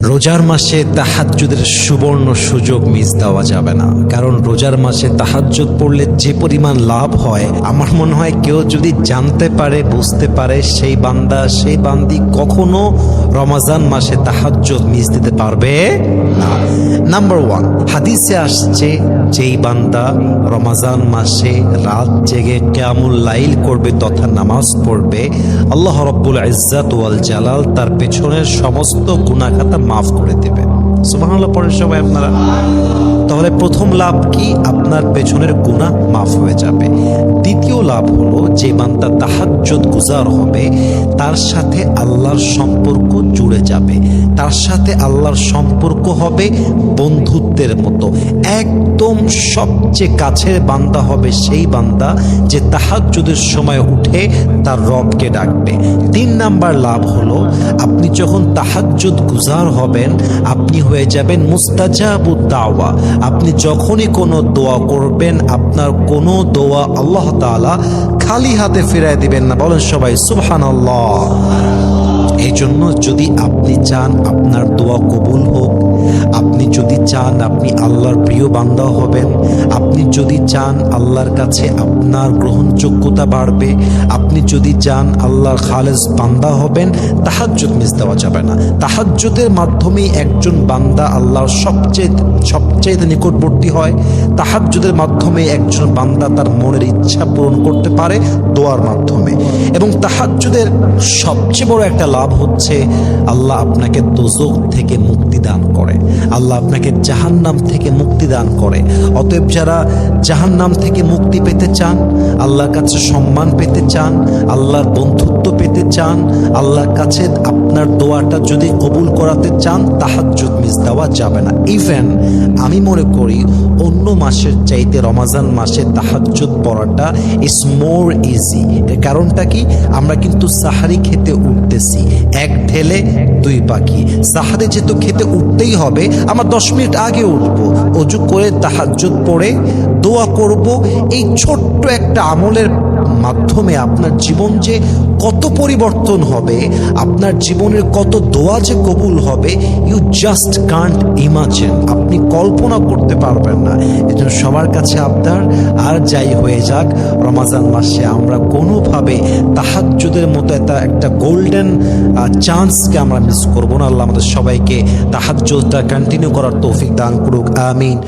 রোজার মাসে তাহাজ্জুদের সুবর্ণ সুযোগ মিস দেওয়া যাবে না, কারণ রোজার মাসে তাহাজ্জুদ পড়লে যে পরিমাণ লাভ হয়, আমার মনে হয় কেউ যদি জানতে পারে, বুঝতে পারে, সেই বান্দা সেই বান্দি কখনো রমাজান মাসে তাহাজ্জুদ মিস দিতে পারবে না। নাম্বার 1, হাদিসে আসছে যেই বান্দা রমাজান মাসে রাত জেগে কিয়ামুল লাইল করবে তথা নামাজ পড়বে, আল্লাহ রাব্বুল ইজ্জাত ওয়াল জালাল তার পেছনের সমস্ত গুনাহ খাতা মাফ করে দেবে। সুবহানাল্লাহ পড়ে সবাই আপনারা। তাহলে প্রথম লাভ কি? আপনার পেছনের গুনাহ মাফ হয়ে যাবে। দ্বিতীয় লাভ হলো যে বান্দা তাহাজ্জুদ গুজার হবে তার সাথে আল্লাহর সম্পর্ক জুড়ে যাবে, তার সাথে আল্লাহর সম্পর্ক হবে বন্ধুত্বের মতো। একদম সবচেয়ে কাছের বান্দা হবে সেই বান্দা যে তাহাজ্জুদের সময় উঠে তার রবকে ডাকবে। 3 নাম্বার লাভ হলো আপনি যখন তাহাজ্জুদ গুজার হবেন আপনি হয়ে যাবেন মুস্তাজাবুদ দাওয়া। আপনি যখনই কোনো দোয়া করবেন আপনার কোনো দোয়া আল্লাহ তাআলা খালি হাতে ফিরায় দিবেন না। বলেন সবাই সুবহানাল্লাহ। এই জন্য যদি আপনি চান আপনার দোয়া কবুল হোক, আপনি যদি চান আপনি আল্লাহর প্রিয় বান্দা হবেন, আপনি যদি চান আল্লাহর কাছে আপনার গ্রহণযোগ্যতা বাড়বে, আপনি যদি চান আল্লাহর খালেস বান্দা হবেন, তাহাজ্জুদ মিস দেওয়া যাবে না। তাহাজ্জুদের মাধ্যমেই একজন বান্দা আল্লাহর সবচেয়ে নিকটবর্তী হয়। তাহাজ্জুদের মাধ্যমে একজন বান্দা তার মনের ইচ্ছা পূরণ করতে পারে দোয়ার মাধ্যমে। এবং তাহাজ্জুদের সবচেয়ে বড় একটা লাভ হচ্ছে আল্লাহ আপনাকে দোজখ থেকে মুক্তি দান করে, আল্লাহ আপনাকে জাহান্নাম থেকে মুক্তি দান করে। অতএব যারা জাহান্নাম থেকে মুক্তি পেতে চান, আল্লাহর কাছে সম্মান পেতে চান, আল্লাহর বন্ধুত্ব পেতে চান, আল্লাহর কাছে আপনার দোয়াটা যদি কবুল করাতে চান, তাহাজ্জুদ মিস দেওয়া যাবে না। ইভেন আমি মনে করি অন্য মাসের চাইতে রমাজান মাসে তাহাজ্জুদ পড়াটা ইজ মোর ইজি। এর কারণটা কি? আমরা কিন্তু সাহারি খেতে উঠতেছি, এক ঢেলে 2 পাখি। সাহারি যেহেতু খেতে উঠতেই হবে, আমরা 10 মিনিট আগে উঠবো, অজু করে তাহাজ্জুদ পড়ে দোয়া করব। এই ছোট্ট একটা আমলের মাধ্যমে আপনার জীবন যে কত পরিবর্তন হবে, আপনার জীবনের কত দোয়া যে কবুল হবে, ইউ জাস্ট কান্ট ইমাজিন। আপনি কল্পনা করতে পারবেন না। এজন্য সবার কাছে আবদার, আর যাই হয়ে যাক রমাজান মাসে আমরা কোনোভাবে তাহাজ্জুদের মতো একটা গোল্ডেন চান্সকে আমরা মিস করবো না। আল্লাহ আমাদের সবাইকে তাহাজ্জুদটা কন্টিনিউ করার তৌফিক দান করুক, আমিন।